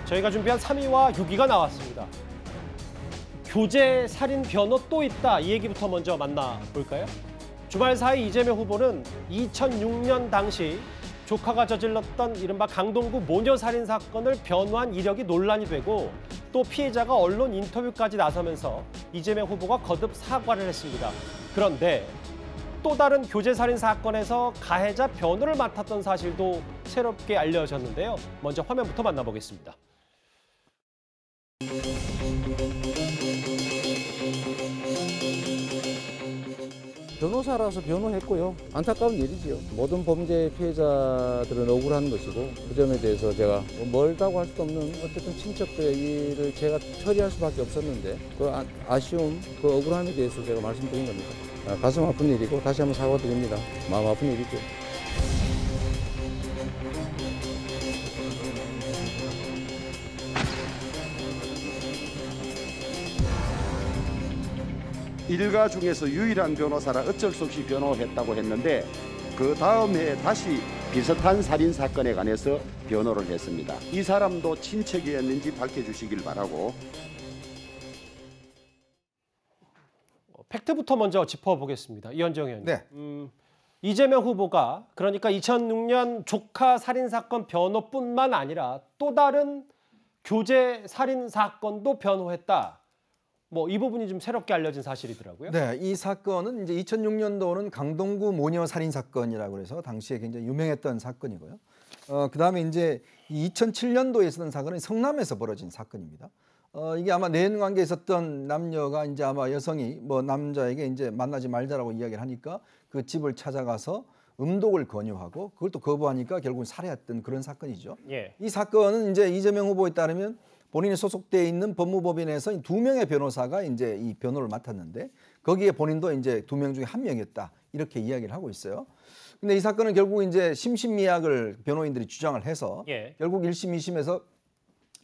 저희가 준비한 3위와 6위가 나왔습니다. 교제 살인 변호 또 있다. 이 얘기부터 먼저 만나볼까요? 주말 사이 이재명 후보는 2006년 당시 조카가 저질렀던 이른바 강동구 모녀살인 사건을 변호한 이력이 논란이 되고 또 피해자가 언론 인터뷰까지 나서면서 이재명 후보가 거듭 사과를 했습니다. 그런데 또 다른 교제살인 사건에서 가해자 변호를 맡았던 사실도 새롭게 알려졌는데요. 먼저 화면부터 만나보겠습니다. 변호사라서 변호했고요. 안타까운 일이지요. 모든 범죄 피해자들은 억울한 것이고 그 점에 대해서 제가 멀다고 할 수도 없는 어쨌든 친척들의 일을 제가 처리할 수밖에 없었는데 그 아쉬움, 그 억울함에 대해서 제가 말씀드린 겁니다. 가슴 아픈 일이고 다시 한번 사과드립니다. 마음 아픈 일이죠. 일가 중에서 유일한 변호사라 어쩔 수 없이 변호했다고 했는데 그 다음 해에 다시 비슷한 살인 사건에 관해서 변호를 했습니다. 이 사람도 친척이었는지 밝혀주시길 바라고. 팩트부터 먼저 짚어보겠습니다. 이현정 의원님. 네. 이재명 후보가 그러니까 2006년 조카 살인 사건 변호뿐만 아니라 또 다른 교제 살인 사건도 변호했다. 이 부분이 좀 새롭게 알려진 사실이더라고요. 네, 이 사건은 이제 2006년도는 강동구 모녀 살인 사건이라고 해서 당시에 굉장히 유명했던 사건이고요. 그다음에 이제 2007년도에 있었던 사건은 성남에서 벌어진 사건입니다. 이게 아마 내연 관계에 있었던 남녀가 이제 아마 여성이 남자에게 이제 만나지 말자라고 이야기를 하니까 그 집을 찾아가서 음독을 권유하고 그걸 또 거부하니까 결국은 살해했던 그런 사건이죠. 예. 이 사건은 이제 이재명 후보에 따르면 본인이 소속되어 있는 법무법인에서 2명의 변호사가 이제 이 변호를 맡았는데 거기에 본인도 이제 2명 중에 1명이었다 이렇게 이야기를 하고 있어요. 근데 이 사건은 결국 이제 심신미약을 변호인들이 주장을 해서 결국 1심, 2심에서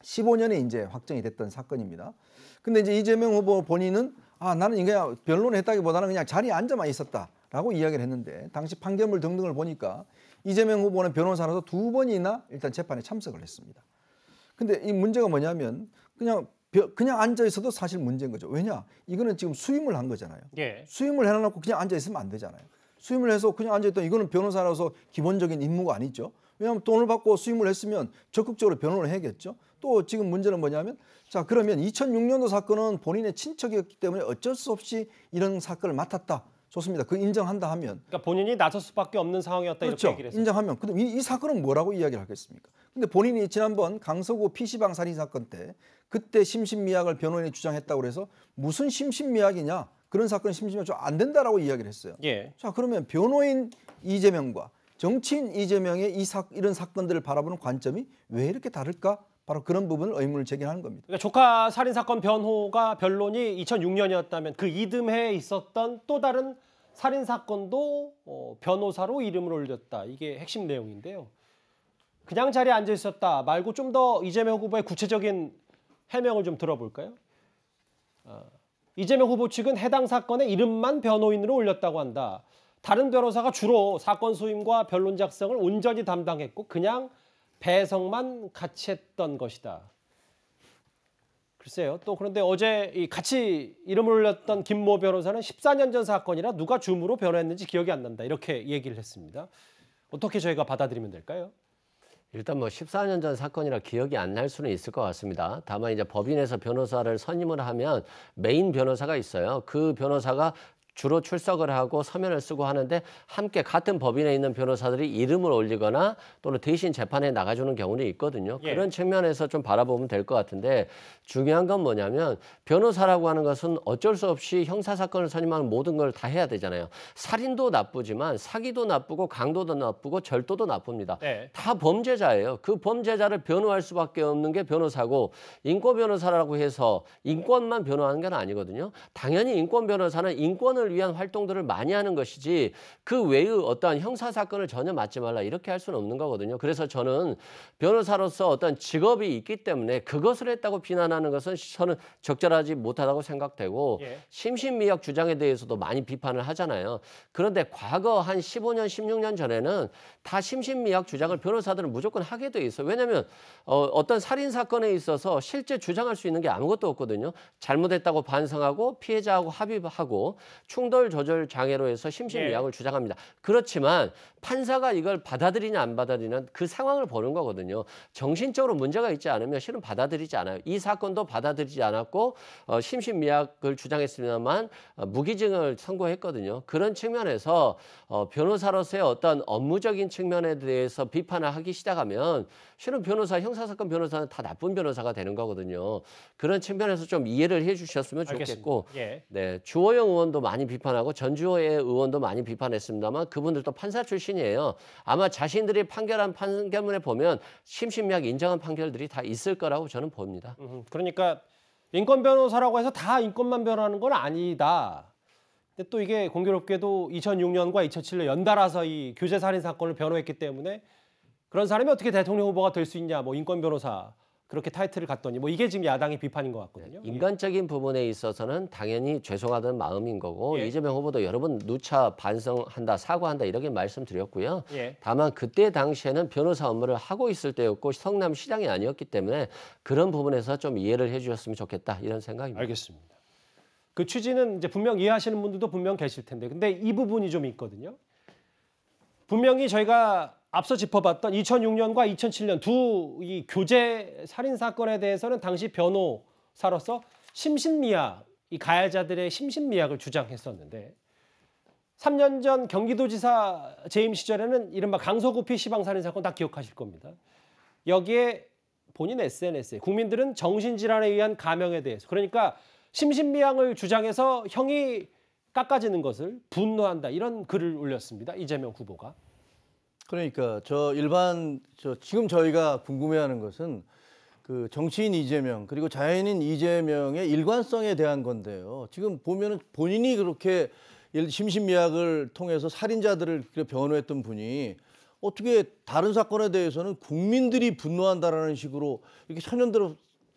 15년이 이제 확정이 됐던 사건입니다. 근데 이제 이재명 후보 본인은 나는 그냥 변론을 했다기보다는 그냥 자리에 앉아만 있었다라고 이야기를 했는데 당시 판결문 등등을 보니까 이재명 후보는 변호사로서 2번이나 일단 재판에 참석을 했습니다. 근데 이 문제가 뭐냐면 그냥 앉아 있어도 사실 문제인 거죠. 왜냐? 이거는 지금 수임을 한 거잖아요. 예. 수임을 해놓고 그냥 앉아 있으면 안 되잖아요. 수임을 해서 그냥 앉아 있다 이거는 변호사로서 기본적인 임무가 아니죠. 왜냐하면 돈을 받고 수임을 했으면 적극적으로 변호를 해야겠죠. 또 지금 문제는 뭐냐면 자 그러면 2006년도 사건은 본인의 친척이었기 때문에 어쩔 수 없이 이런 사건을 맡았다. 좋습니다. 그 인정한다 하면. 그러니까 본인이 나설 수밖에 없는 상황이었다. 그렇죠. 이렇게 얘기를 했습니다. 인정하면. 그럼 이 사건은 뭐라고 이야기를 하겠습니까? 근데 본인이 지난번 강서구 PC방 살인 사건 때 그때 심신미약을 변호인이 주장했다고 해서 무슨 심신미약이냐. 그런 사건은 심신미약 좀 안 된다라고 이야기를 했어요. 예. 자 그러면 변호인 이재명과 정치인 이재명의 이런 사건들을 바라보는 관점이 왜 이렇게 다를까? 바로 그런 부분을 의문을 제기하는 겁니다. 그러니까 조카 살인 사건 변호가 변론이 2006년이었다면 그 이듬해에 있었던 또 다른 살인 사건도 변호사로 이름을 올렸다. 이게 핵심 내용인데요. 그냥 자리에 앉아 있었다 말고 좀 더 이재명 후보의 구체적인 해명을 좀 들어볼까요? 이재명 후보 측은 해당 사건의 이름만 변호인으로 올렸다고 한다. 다른 변호사가 주로 사건 수임과 변론 작성을 온전히 담당했고 그냥 배석만 같이 했던 것이다. 글쎄요. 또 그런데 어제 같이 이름을 올렸던 김모 변호사는 14년 전 사건이라 누가 줌으로 변호했는지 기억이 안 난다. 이렇게 얘기를 했습니다. 어떻게 저희가 받아들이면 될까요? 일단 14년 전 사건이라 기억이 안 날 수는 있을 것 같습니다. 다만 이제 법인에서 변호사를 선임을 하면 메인 변호사가 있어요. 그 변호사가 주로 출석을 하고 서면을 쓰고 하는데 함께 같은 법인에 있는 변호사들이 이름을 올리거나 또는 대신 재판에 나가주는 경우는 있거든요. 예. 그런 측면에서 좀 바라보면 될 것 같은데 중요한 건 뭐냐면 변호사라고 하는 것은 어쩔 수 없이 형사사건을 선임하는 모든 걸 다 해야 되잖아요. 살인도 나쁘지만 사기도 나쁘고 강도도 나쁘고 절도도 나쁩니다. 네. 다 범죄자예요. 그 범죄자를 변호할 수밖에 없는 게 변호사고 인권 변호사라고 해서 인권만 변호하는 건 아니거든요. 당연히 인권 변호사는 인권을 인권을 위한 활동들을 많이 하는 것이지 그 외의 어떠한 형사 사건을 전혀 맡지 말라 이렇게 할 수는 없는 거거든요. 그래서 저는 변호사로서 어떤 직업이 있기 때문에 그것을 했다고 비난하는 것은 저는 적절하지 못하다고 생각되고 예. 심신미약 주장에 대해서도 많이 비판을 하잖아요. 그런데 과거 한 15년, 16년 전에는 다 심신미약 주장을 변호사들은 무조건 하게 돼 있어요. 왜냐하면 어떤 살인 사건에 있어서 실제 주장할 수 있는 게 아무것도 없거든요. 잘못했다고 반성하고 피해자하고 합의하고 충돌 조절 장애로 해서 심신미약을 주장합니다. 그렇지만 판사가 이걸 받아들이냐 안 받아들이냐 그 상황을 보는 거거든요. 정신적으로 문제가 있지 않으면 실은 받아들이지 않아요. 이 사건도 받아들이지 않았고 심신미약을 주장했습니다만 무기징을 선고했거든요. 그런 측면에서 변호사로서의 어떤 업무적인 측면에 대해서 비판을 하기 시작하면 실은 형사사건 변호사는 다 나쁜 변호사가 되는 거거든요. 그런 측면에서 좀 이해를 해주셨으면 좋겠고, 예. 네, 주호영 의원도 많이 비판하고 전주호의 의원도 많이 비판했습니다만 그분들도 판사 출신이에요. 아마 자신들이 판결한 판결문에 보면 심신미약 인정한 판결들이 다 있을 거라고 저는 봅니다. 그러니까 인권 변호사라고 해서 다 인권만 변호하는 건 아니다. 근데 또 이게 공교롭게도 2006년과 2007년 연달아서 이 교제 살인 사건을 변호했기 때문에 그런 사람이 어떻게 대통령 후보가 될 수 있냐, 뭐 인권 변호사 그렇게 타이틀을 갖더니 뭐 이게 지금 야당의 비판인 것 같거든요. 인간적인 부분에 있어서는 당연히 죄송하다는 마음인 거고 예. 이재명 후보도 여러 번 누차 반성한다, 사과한다 이렇게 말씀드렸고요. 예. 다만 그때 당시에는 변호사 업무를 하고 있을 때였고 성남시장이 아니었기 때문에 그런 부분에서 좀 이해를 해주셨으면 좋겠다 이런 생각입니다. 알겠습니다. 그 취지는 이제 분명 이해하시는 분들도 분명 계실 텐데, 근데 이 부분이 좀 있거든요. 분명히 저희가 앞서 짚어봤던 2006년과 2007년 두 이 교제 살인 사건에 대해서는 당시 변호사로서 심신미약, 이 가해자들의 심신미약을 주장했었는데 3년 전 경기도지사 재임 시절에는 이른바 강서구 PC방 살인 사건 다 기억하실 겁니다. 여기에 본인 SNS에 국민들은 정신질환에 의한 감형에 대해서, 그러니까 심신미약을 주장해서 형이 깎아지는 것을 분노한다 이런 글을 올렸습니다. 이재명 후보가. 그러니까 지금 저희가 궁금해하는 것은 그 정치인 이재명 그리고 자연인 이재명의 일관성에 대한 건데요. 지금 보면은 본인이 그렇게 심신미약을 통해서 살인자들을 변호했던 분이 어떻게 다른 사건에 대해서는 국민들이 분노한다라는 식으로 이렇게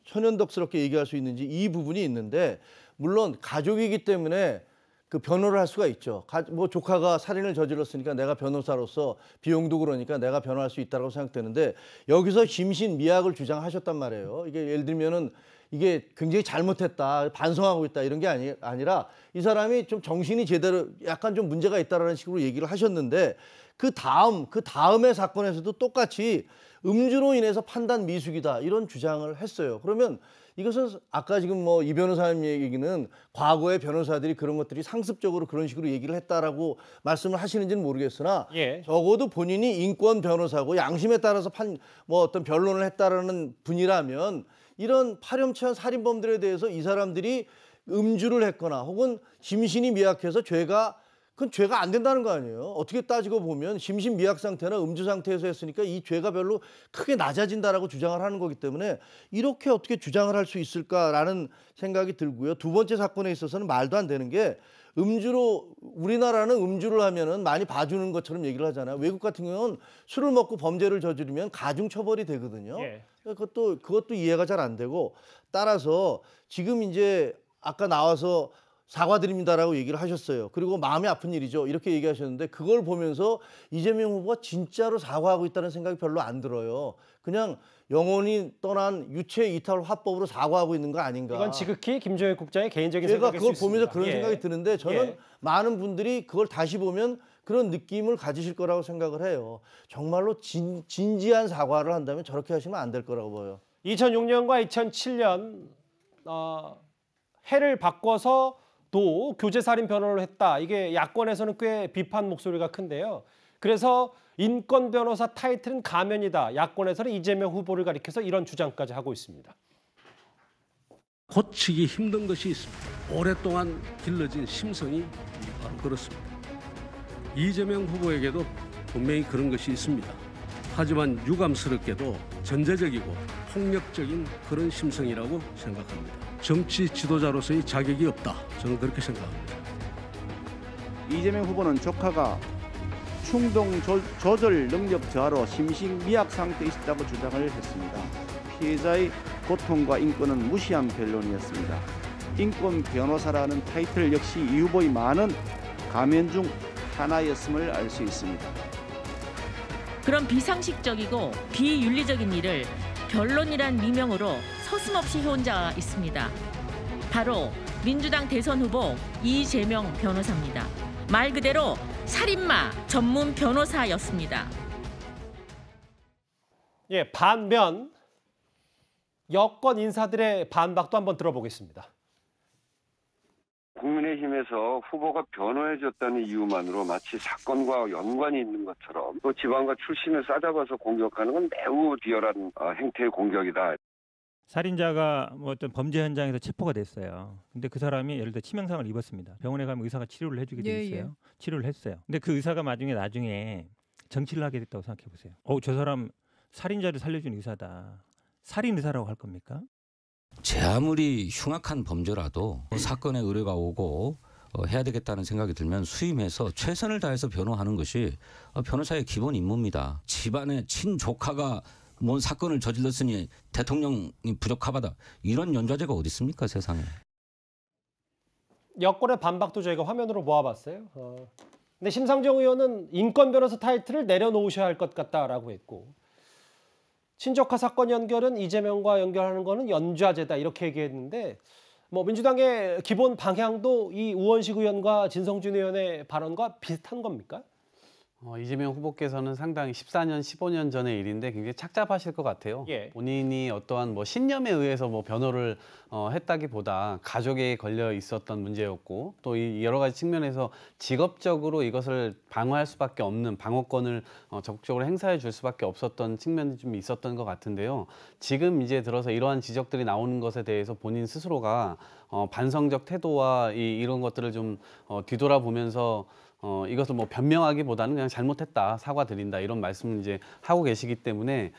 천연덕스럽게 얘기할 수 있는지 이 부분이 있는데, 물론 가족이기 때문에 그 변호를 할 수가 있죠. 뭐 조카가 살인을 저질렀으니까 내가 변호사로서 비용도 그러니까 내가 변호할 수 있다고 생각되는데 여기서 심신미약을 주장하셨단 말이에요. 이게 예를 들면은 이게 굉장히 잘못했다, 반성하고 있다 이런 게 아니라 이 사람이 좀 정신이 제대로 약간 좀 문제가 있다라는 식으로 얘기를 하셨는데 그 다음의 사건에서도 똑같이 음주로 인해서 판단 미숙이다 이런 주장을 했어요. 그러면 이것은 아까 지금 뭐 이 변호사님 얘기는 과거의 변호사들이 그런 것들이 상습적으로 그런 식으로 얘기를 했다라고 말씀을 하시는지는 모르겠으나 예. 적어도 본인이 인권 변호사고 양심에 따라서 어떤 변론을 했다라는 분이라면 이런 파렴치한 살인범들에 대해서 이 사람들이 음주를 했거나 혹은 심신이 미약해서 그건 죄가 안 된다는 거 아니에요. 어떻게 따지고 보면 심신미약 상태나 음주 상태에서 했으니까 이 죄가 별로 크게 낮아진다라고 주장을 하는 거기 때문에 이렇게 어떻게 주장을 할 수 있을까라는 생각이 들고요. 두 번째 사건에 있어서는 말도 안 되는 게 우리나라는 음주를 하면은 많이 봐주는 것처럼 얘기를 하잖아요. 외국 같은 경우는 술을 먹고 범죄를 저지르면 가중 처벌이 되거든요. 예. 그것도 이해가 잘 안 되고, 따라서 지금 이제 아까 나와서 사과드립니다라고 얘기를 하셨어요. 그리고 마음이 아픈 일이죠. 이렇게 얘기하셨는데 그걸 보면서 이재명 후보가 진짜로 사과하고 있다는 생각이 별로 안 들어요. 그냥 영원히 떠난 유체 이탈 화법으로 사과하고 있는 거 아닌가. 이건 지극히 김종혁 국장의 개인적인 제가 생각일 그걸 수 보면서 있습니다. 그런 예. 생각이 드는데 저는 예. 많은 분들이 그걸 다시 보면 그런 느낌을 가지실 거라고 생각을 해요. 정말로 진지한 사과를 한다면 저렇게 하시면 안 될 거라고 보여요. 2006년과 2007년 해를 바꿔서 또 교제살인 변호를 했다. 이게 야권에서는 꽤 비판 목소리가 큰데요. 그래서 인권 변호사 타이틀은 가면이다. 야권에서는 이재명 후보를 가리켜서 이런 주장까지 하고 있습니다. 고치기 힘든 것이 있습니다. 오랫동안 길러진 심성이 바로 그렇습니다. 이재명 후보에게도 분명히 그런 것이 있습니다. 하지만 유감스럽게도 전제적이고 폭력적인 그런 심성이라고 생각합니다. 정치 지도자로서의 자격이 없다. 저는 그렇게 생각합니다. 이재명 후보는 조카가 충동 조절 능력 저하로 심신 미약 상태에 있었다고 주장을 했습니다. 피해자의 고통과 인권은 무시한 변론이었습니다. 인권 변호사라는 타이틀 역시 이 후보의 많은 가면 중 하나였음을 알 수 있습니다. 그런 비상식적이고 비윤리적인 일을 변론이란 미명으로 서슴없이 해온 자가 있습니다. 바로 민주당 대선 후보 이재명 변호사입니다. 말 그대로 살인마 전문 변호사였습니다. 예, 반면 여권 인사들의 반박도 한번 들어보겠습니다. 국민의힘에서 후보가 변호해줬다는 이유만으로 마치 사건과 연관이 있는 것처럼 또 지방과 출신을 싸잡아서 공격하는 건 매우 리얼한 행태의 공격이다. 살인자가 뭐 어떤 범죄 현장에서 체포가 됐어요. 근데 그 사람이 예를 들어 치명상을 입었습니다. 병원에 가면 의사가 치료를 해주게 돼 있어요. 치료를 했어요. 근데 그 의사가 나중에 정치를 하게 됐다고 생각해 보세요. 저 사람 살인자를 살려준 의사다. 살인 의사라고 할 겁니까? 제 아무리 흉악한 범죄라도 사건의 의뢰가 오고 해야 되겠다는 생각이 들면 수임해서 최선을 다해서 변호하는 것이 변호사의 기본 임무입니다. 집안의 친조카가 뭔 사건을 저질렀으니 대통령이 부적합하다. 이런 연좌제가 어디 있습니까, 세상에. 여권의 반박도 저희가 화면으로 모아봤어요. 근데 심상정 의원은 인권 변호사 타이틀을 내려놓으셔야 할 것 같다라고 했고, 친족화 사건 연결은 이재명과 연결하는 거는 연좌제다 이렇게 얘기했는데, 뭐 민주당의 기본 방향도 이 우원식 의원과 진성준 의원의 발언과 비슷한 겁니까? 이재명 후보께서는 상당히 14년, 15년 전의 일인데 굉장히 착잡하실 것 같아요. 예. 본인이 어떠한 뭐 신념에 의해서 뭐 변호를 했다기보다 가족에 걸려 있었던 문제였고 또 이 여러 가지 측면에서 직업적으로 이것을 방어할 수밖에 없는 방어권을 적극적으로 행사해 줄 수밖에 없었던 측면이 좀 있었던 것 같은데요. 지금 이제 들어서 이러한 지적들이 나오는 것에 대해서 본인 스스로가 반성적 태도와 이런 것들을 좀 뒤돌아보면서 이것을 뭐 변명하기보다는 그냥 잘못했다, 사과드린다 이런 말씀을 이제 하고 계시기 때문에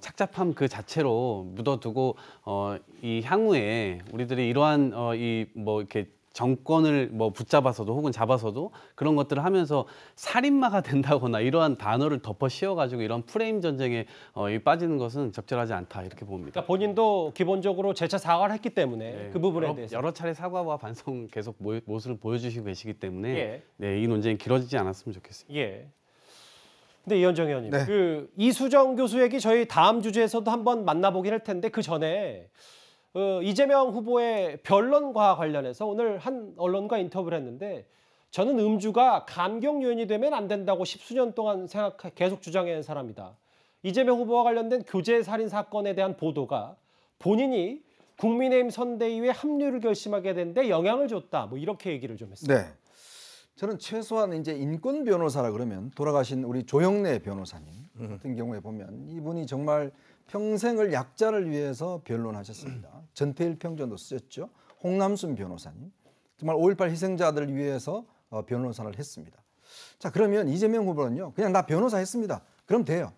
착잡함 그 자체로 묻어두고 이 향후에 우리들이 이러한 이 뭐 이렇게 정권을 뭐 붙잡아서도 혹은 잡아서도 그런 것들을 하면서 살인마가 된다거나 이러한 단어를 덮어 씌워가지고 이런 프레임 전쟁에 빠지는 것은 적절하지 않다 이렇게 봅니다. 그러니까 본인도 기본적으로 재차 사과를 했기 때문에 네, 그 부분에 대해서 여러 차례 사과와 반성 계속 모습을 보여주시고 계시기 때문에 예. 네, 이 논쟁이 길어지지 않았으면 좋겠습니다. 예. 근데 이현정 의원님, 네. 그 이수정 교수 얘기 저희 다음 주제에서도 한번 만나보긴 할 텐데 그 전에 이재명 후보의 변론과 관련해서 오늘 한 언론과 인터뷰를 했는데 저는 음주가 감경 요인이 되면 안 된다고 십수년 동안 계속 주장해온 사람이다. 이재명 후보와 관련된 교제 살인 사건에 대한 보도가 본인이 국민의힘 선대위에 합류를 결심하게 되는데 영향을 줬다. 뭐 이렇게 얘기를 좀 했어요. 네. 저는 최소한 이제 인권 변호사라 그러면 돌아가신 우리 조영래 변호사님 같은 경우에 보면 이분이 정말 평생을 약자를 위해서 변론하셨습니다. 전태일 평전도 쓰셨죠. 홍남순 변호사님. 정말 5.18 희생자들을 위해서 변호사를 했습니다. 자, 그러면 이재명 후보는요. 그냥 나 변호사 했습니다. 그럼 돼요.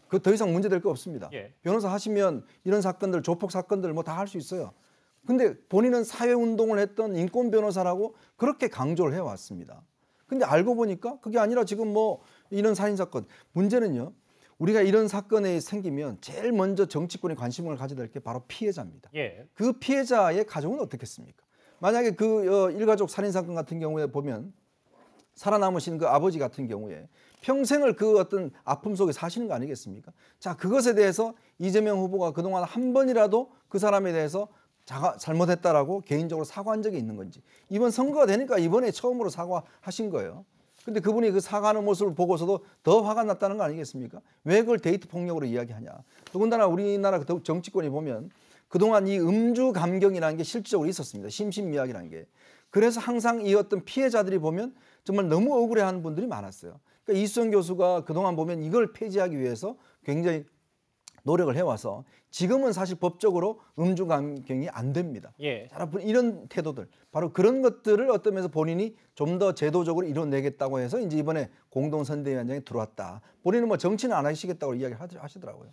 그 더 이상 문제될 거 없습니다. 예. 변호사 하시면 이런 사건들, 조폭 사건들 뭐 다 할 수 있어요. 근데 본인은 사회운동을 했던 인권 변호사라고 그렇게 강조를 해왔습니다. 근데 알고 보니까 그게 아니라 지금 뭐 이런 살인사건. 문제는요. 우리가 이런 사건이 생기면 제일 먼저 정치권이 관심을 가져야 될 게 바로 피해자입니다. 예. 그 피해자의 가족은 어떻겠습니까? 만약에 그 일가족 살인사건 같은 경우에 보면 살아남으신 그 아버지 같은 경우에 평생을 그 어떤 아픔 속에 사시는 거 아니겠습니까? 자, 그것에 대해서 이재명 후보가 그동안 한 번이라도 그 사람에 대해서 잘못했다라고 개인적으로 사과한 적이 있는 건지 이번 선거가 되니까 이번에 처음으로 사과하신 거예요. 근데 그분이 그 사과하는 모습을 보고서도 더 화가 났다는 거 아니겠습니까? 왜 그걸 데이트 폭력으로 이야기하냐. 더군다나 우리나라 정치권이 보면 그동안 이 음주 감경이라는 게 실질적으로 있었습니다. 심신미약이라는 게. 그래서 항상 이 어떤 피해자들이 보면 정말 너무 억울해하는 분들이 많았어요. 그러니까 이수정 교수가 그동안 보면 이걸 폐지하기 위해서 굉장히 노력을 해와서 지금은 사실 법적으로 음주 감경이 안 됩니다. 예. 여러분 이런 태도들 바로 그런 것들을 어떤 면에서 본인이 좀 더 제도적으로 이뤄내겠다고 해서 이제 이번에 공동선대위원장에 들어왔다. 본인은 뭐 정치는 안 하시겠다고 이야기를 하시더라고요.